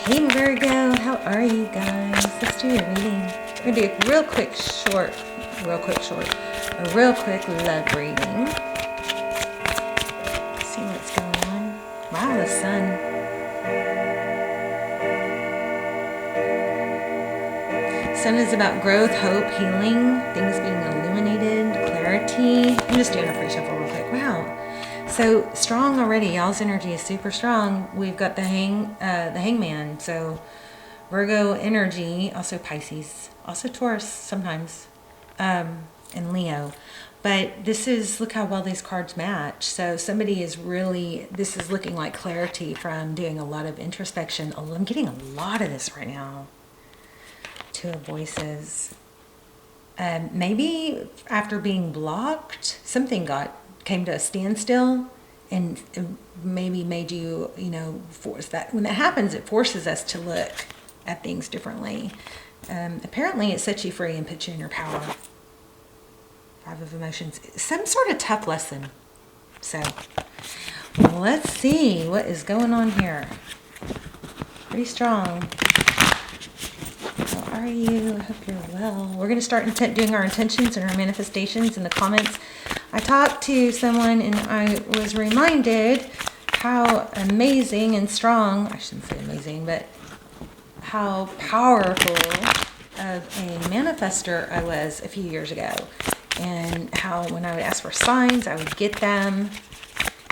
Hey Virgo, how are you guys? Let's do your reading. We're gonna do a real quick love reading. See what's going on. Wow, the sun. Sun is about growth, hope, healing, things being illuminated, clarity. I'm just doing a pre-shuffle real quick. Wow. So strong already. Y'all's energy is super strong. We've got the hangman. So Virgo energy, also Pisces, also Taurus sometimes, and Leo. But this is, look how well these cards match. So somebody is really, this is looking like clarity from doing a lot of introspection. I'm getting a lot of this right now. Two of Voices. Maybe after being blocked, something came to a standstill and maybe made you, force that. When that happens, it forces us to look at things differently. Apparently it sets you free and puts you in your power. Five of Emotions. Some sort of tough lesson. So let's see what is going on here. Pretty strong. How are you? I hope you're well. We're going to start doing our intentions and our manifestations in the comments. I talked to someone and I was reminded how amazing and strong, I shouldn't say amazing, but how powerful of a manifester I was a few years ago. And how when I would ask for signs, I would get them.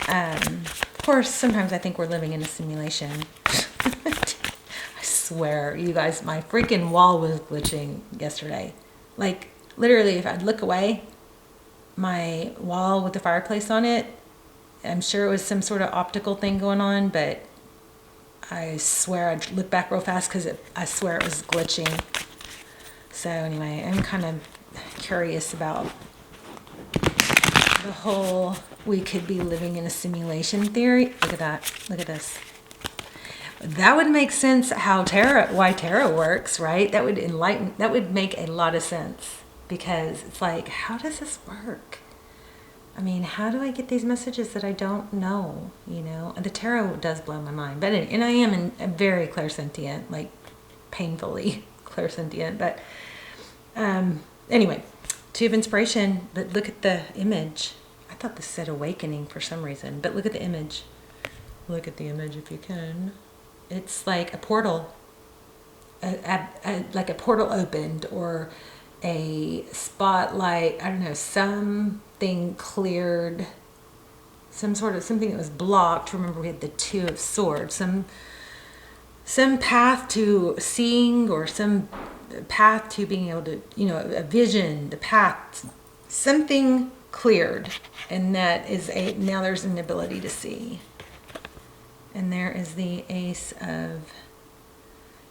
Of course, sometimes I think we're living in a simulation. I swear, you guys, my freaking wall was glitching yesterday. Like, literally, if I'd look away, my wall with the fireplace on it, I'm sure it was some sort of optical thing going on, but I swear I'd look back real fast because I swear it was glitching. So anyway, I'm kind of curious about the whole we could be living in a simulation theory. Look at that. Look at this. That would make sense why tarot works, right? That would make a lot of sense, because it's like, how does this work? I mean, how do I get these messages that I don't know, The tarot does blow my mind. But and I am very clairsentient, like painfully clairsentient. But anyway, Two of Inspiration, but look at the image. I thought this said awakening for some reason, but look at the image. Look at the image if you can. It's like a portal, like a portal opened, or a spotlight, I don't know, something cleared, something that was blocked. Remember, we had the Two of Swords, some path to seeing, or some path to being able to, a vision, the path, something cleared, and that is now there's an ability to see. And there is the Ace of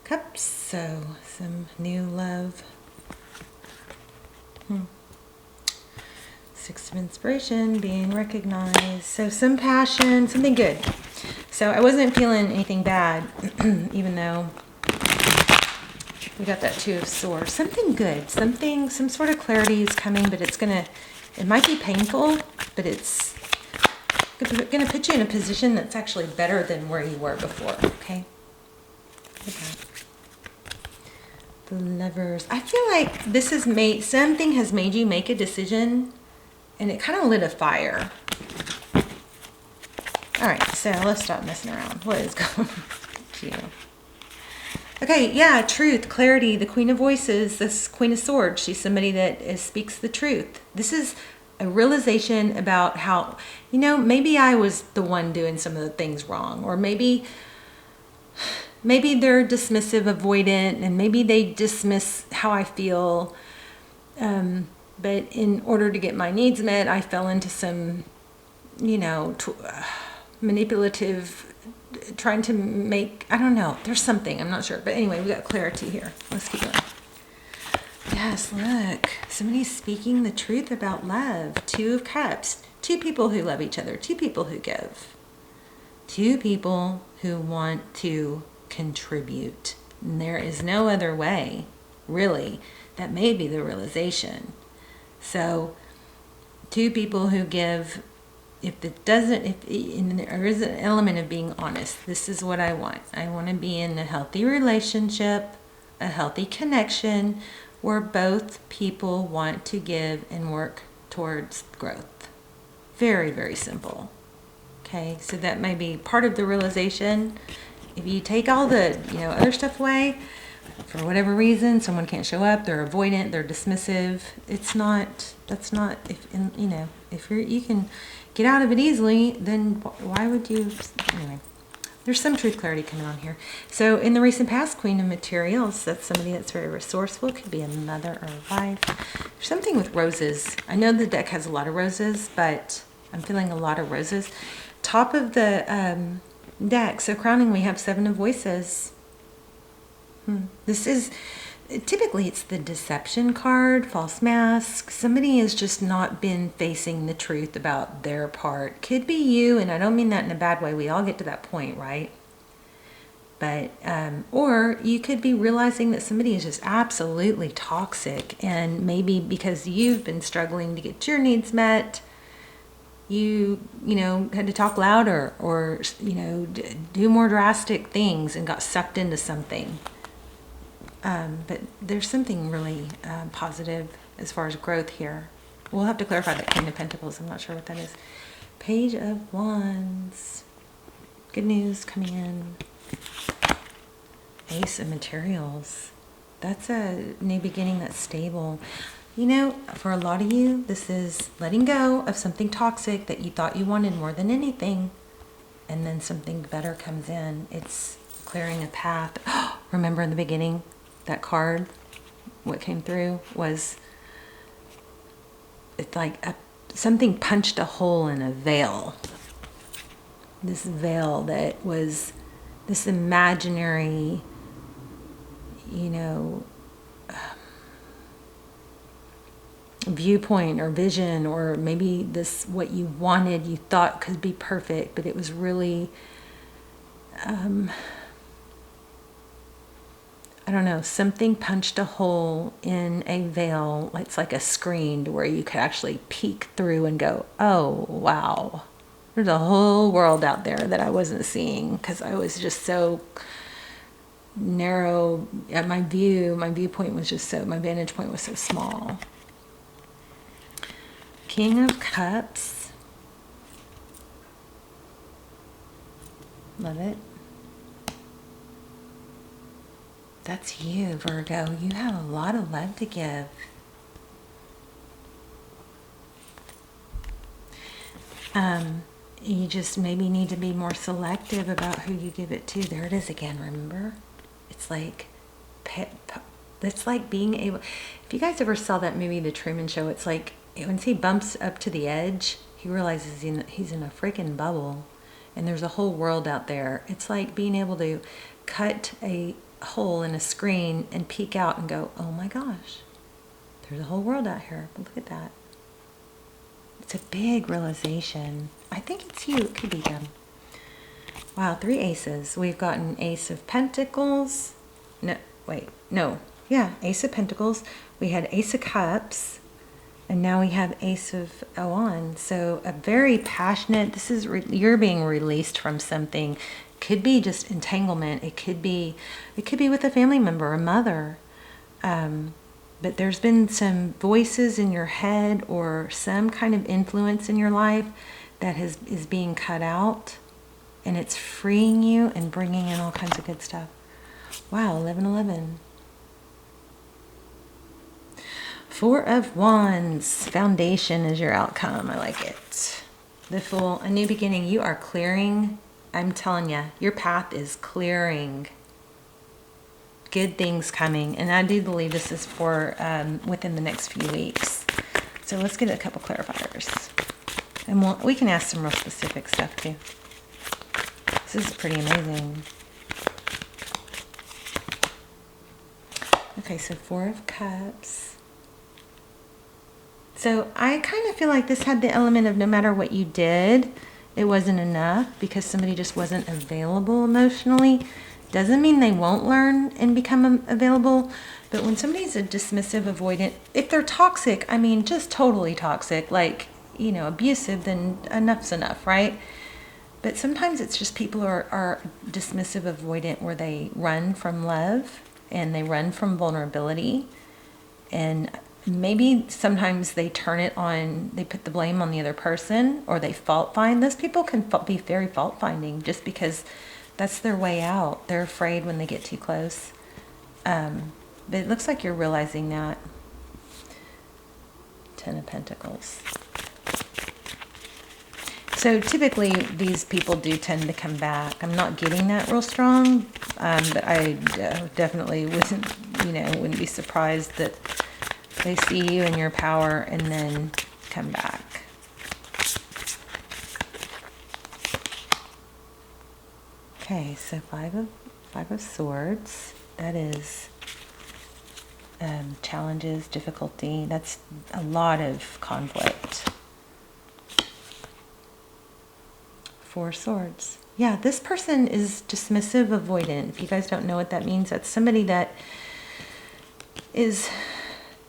Cups, so some new love. Six of Inspiration, being recognized. So some passion, something good. So I wasn't feeling anything bad, even though we got that Two of Swords. Something good, some sort of clarity is coming, but it might be painful, but it's going to put you in a position that's actually better than where you were before, okay? The Lovers. I feel like something has made you make a decision, and it kind of lit a fire. All right, so let's stop messing around. What is going on here? Okay, yeah, truth, clarity, the Queen of Voices, this Queen of Swords. She's somebody that speaks the truth. This is a realization about how, maybe I was the one doing some of the things wrong, or maybe they're dismissive, avoidant, and maybe they dismiss how I feel. But in order to get my needs met, I fell into some, manipulative, trying to make, I don't know, there's something, I'm not sure. But anyway, we got clarity here. Let's keep going. Yes, look, somebody's speaking the truth about love. Two of Cups, two people who love each other, two people who give, two people who want to contribute. And there is no other way, really. That may be the realization. So, two people who give if it doesn't, and there is an element of being honest. This is what I want. I want to be in a healthy relationship, a healthy connection, where both people want to give and work towards growth. Very, very simple. Okay, so that may be part of the realization. If you take all the, other stuff away, for whatever reason, someone can't show up, they're avoidant, they're dismissive. If you can get out of it easily, then why would you? Anyway, there's some truth clarity coming on here. So in the recent past, Queen of Materials, that's somebody that's very resourceful. Could be a mother or a wife. There's something with roses. I know the deck has a lot of roses, but I'm feeling a lot of roses. Top of the deck, so crowning, we have Seven of Voices. This is, typically it's the deception card, false mask. Somebody has just not been facing the truth about their part. Could be you, and I don't mean that in a bad way. We all get to that point, right? But, or you could be realizing that somebody is just absolutely toxic, and maybe because you've been struggling to get your needs met, you had to talk louder or, do more drastic things and got sucked into something. But there's something really positive as far as growth here. We'll have to clarify that King of Pentacles. I'm not sure what that is. Page of Wands. Good news coming in. Ace of Materials. That's a new beginning that's stable. For a lot of you, this is letting go of something toxic that you thought you wanted more than anything. And then something better comes in. It's clearing a path. Remember in the beginning, that card, what came through was, it's like something punched a hole in a veil. This veil that was this imaginary, viewpoint or vision, or maybe this, what you wanted, you thought could be perfect, but it was really, I don't know, something punched a hole in a veil. It's like a screen where you could actually peek through and go, oh, wow. There's a whole world out there that I wasn't seeing because I was just so narrow at my viewpoint was just so, my vantage point was so small. King of Cups. Love it. That's you, Virgo. You have a lot of love to give. You just maybe need to be more selective about who you give it to. There it is again, remember? It's like being able, if you guys ever saw that movie, The Truman Show, it's like once he bumps up to the edge, he realizes he's in a freaking bubble and there's a whole world out there. It's like being able to cut a hole in a screen and peek out and go, oh my gosh, there's a whole world out here. But look at that. It's a big realization. I think it's you. It could be them. Wow, 3 aces. We've got an Ace of Pentacles. Ace of Pentacles. We had Ace of Cups. And now we have Ace of Wands. So a very passionate, this is, you're being released from something. Could be just entanglement. It could be with a family member, a mother. But there's been some voices in your head or some kind of influence in your life that is being cut out, and it's freeing you and bringing in all kinds of good stuff. Wow, 1111. 4 of Wands. Foundation is your outcome. I like it. The Fool, a new beginning. You are clearing. I'm telling you, your path is clearing. Good things coming. And I do believe this is for within the next few weeks. So let's get a couple clarifiers. And we can ask some real specific stuff too. This is pretty amazing. Okay, so 4 of Cups. So I kind of feel like this had the element of no matter what you did, it wasn't enough because somebody just wasn't available emotionally. Doesn't mean they won't learn and become available, but when somebody's a dismissive, avoidant, if they're toxic, I mean just totally toxic, like abusive, then enough's enough, right? But sometimes it's just people are dismissive, avoidant, where they run from love and they run from vulnerability. And maybe sometimes they turn it on, they put the blame on the other person, or they fault find. Those people can be very fault finding just because that's their way out. They're afraid when they get too close. But it looks like you're realizing that. 10 of Pentacles. So typically these people do tend to come back. I'm not getting that real strong, but I definitely wouldn't be surprised that they see you in your power and then come back. Okay, so five of Swords. That is challenges, difficulty. That's a lot of conflict. 4 Swords. Yeah, this person is dismissive, avoidant. If you guys don't know what that means, that's somebody that is,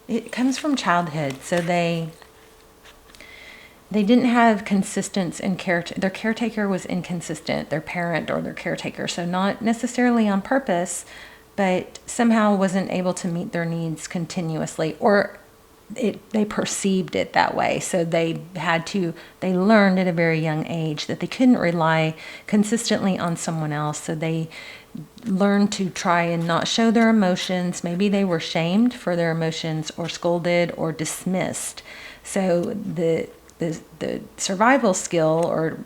it comes from childhood. So they didn't have consistency in care. Their caretaker was inconsistent, their parent or their caretaker. So not necessarily on purpose, but somehow wasn't able to meet their needs continuously, or they perceived it that way. So they learned at a very young age that they couldn't rely consistently on someone else. So they learned to try and not show their emotions. Maybe they were shamed for their emotions, or scolded, or dismissed. So the survival skill or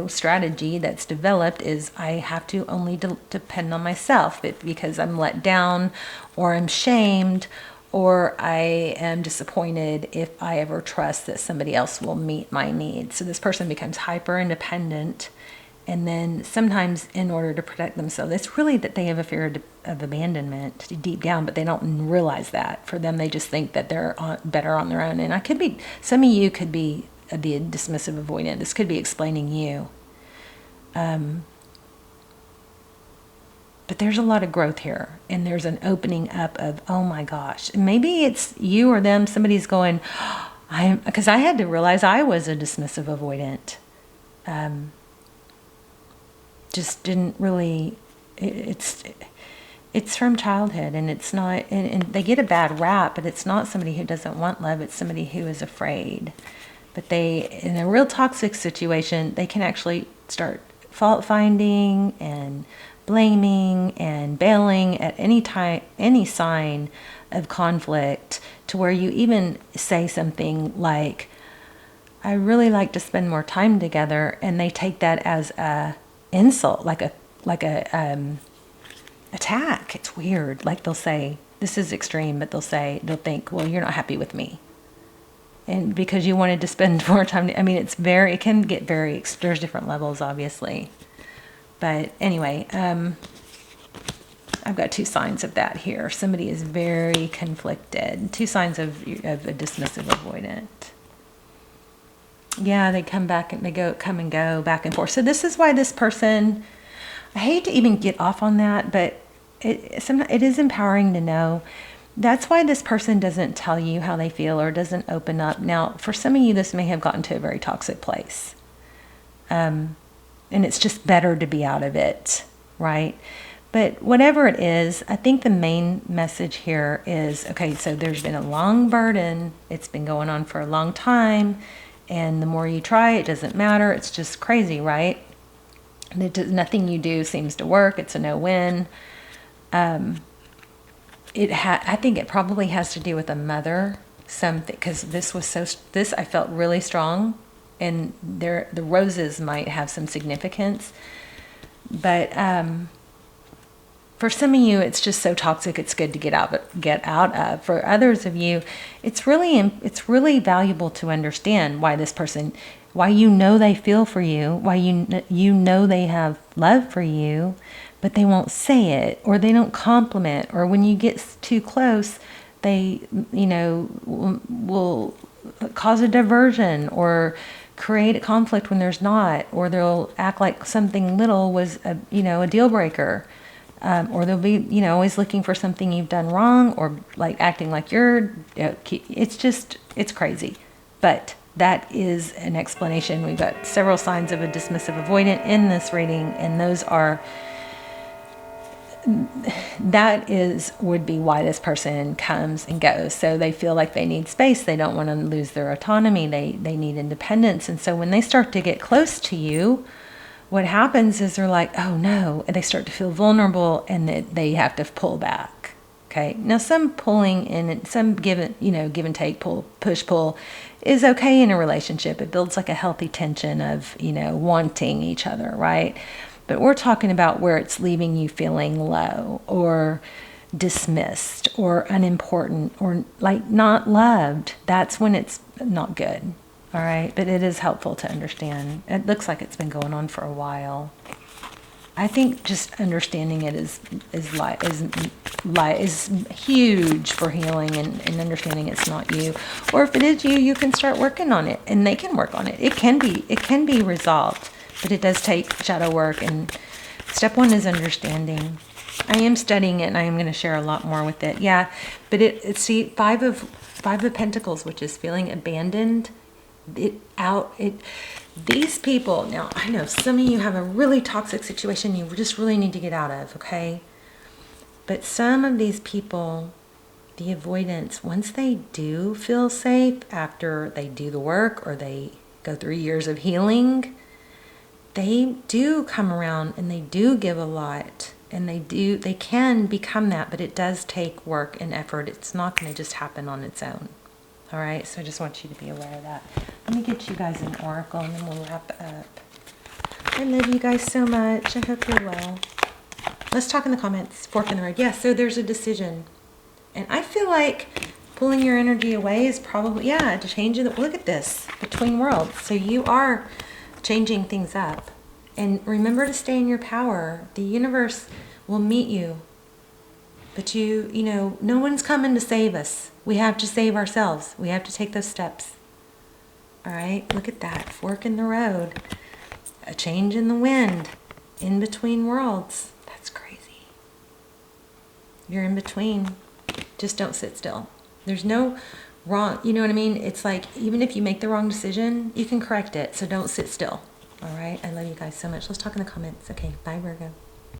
strategy that's developed is, I have to only depend on myself, because I'm let down, or I'm shamed, or I am disappointed if I ever trust that somebody else will meet my needs. So this person becomes hyper independent, and then sometimes in order to protect themselves, it's really that they have a fear of abandonment deep down, but they don't realize that. For them, they just think that they're better on their own. And some of you could be the dismissive avoidant. This could be explaining you. But there's a lot of growth here, and there's an opening up of, oh my gosh, maybe it's you or them. Somebody's going, because I had to realize I was a dismissive avoidant. Just didn't really, it's from childhood, and it's not, and they get a bad rap, but it's not somebody who doesn't want love. It's somebody who is afraid. But in a real toxic situation, they can actually start fault finding and blaming and bailing at any sign of conflict, to where you even say something like, I really like to spend more time together, and they take that as a insult, like a attack. It's weird. Like they'll say, this is extreme, but they'll think, well, you're not happy with me, and because you wanted to spend more time. I mean, it can get very, there's different levels, obviously. But anyway, I've got 2 signs of that here. Somebody is very conflicted. 2 signs of a dismissive avoidant. Yeah, they come back and they come and go back and forth. So this is why this person, I hate to even get off on that, but it is empowering to know. That's why this person doesn't tell you how they feel, or doesn't open up. Now, for some of you, this may have gotten to a very toxic place. And it's just better to be out of it, right? But whatever it is, I think the main message here is, okay, so there's been a long burden. It's been going on for a long time. And the more you try, it doesn't matter. It's just crazy, right? Nothing you do seems to work. It's a no-win. I think it probably has to do with a mother, something, because this I felt really strong. And the roses might have some significance, but for some of you, it's just so toxic. It's good to get out of. For others of you, it's really valuable to understand why this person, why they feel for you, why they have love for you, but they won't say it, or they don't compliment, or when you get too close, they will cause a diversion, or create a conflict when there's not, or they'll act like something little was a deal breaker, or they'll be always looking for something you've done wrong, or like acting like it's crazy. But that is an explanation. We've got several signs of a dismissive avoidant in this reading, and would be why this person comes and goes. So they feel like they need space. They don't want to lose their autonomy. They need independence. And so when they start to get close to you, what happens is they're like, oh no, and they start to feel vulnerable, and they have to pull back. Okay. Now some pulling and some give and take, push pull is okay in a relationship. It builds like a healthy tension of, wanting each other, right? But we're talking about where it's leaving you feeling low or dismissed or unimportant or like not loved. That's when it's not good. All right. But it is helpful to understand. It looks like it's been going on for a while. I think just understanding it is huge for healing and understanding it's not you. Or if it is you, you can start working on it, and they can work on it. It can be resolved, but it does take shadow work. And step one is understanding. I am studying it, and I am going to share a lot more with it. Yeah, but it's five of Pentacles, which is feeling abandoned. These people, now I know some of you have a really toxic situation you just really need to get out of, okay? But some of these people, the avoidance, once they do feel safe after they do the work or they go through years of healing, they do come around and they do give a lot, and they can become that, but it does take work and effort. It's not going to just happen on its own. All right, so I just want you to be aware of that. Let me get you guys an oracle, and then we'll wrap up. I love you guys so much. I hope you're well. Let's talk in the comments. Fork in the road. Yeah, so there's a decision. And I feel like pulling your energy away is probably, to change it. Look at this, between worlds. So you are changing things up. And remember to stay in your power. The universe will meet you. But no one's coming to save us. We have to save ourselves. We have to take those steps. All right, look at that. Fork in the road. A change in the wind. In between worlds. That's crazy. You're in between. Just don't sit still. There's no wrong, you know what I mean? It's like, even if you make the wrong decision, you can correct it. So don't sit still. All right, I love you guys so much. Let's talk in the comments. Okay, bye, Virgo.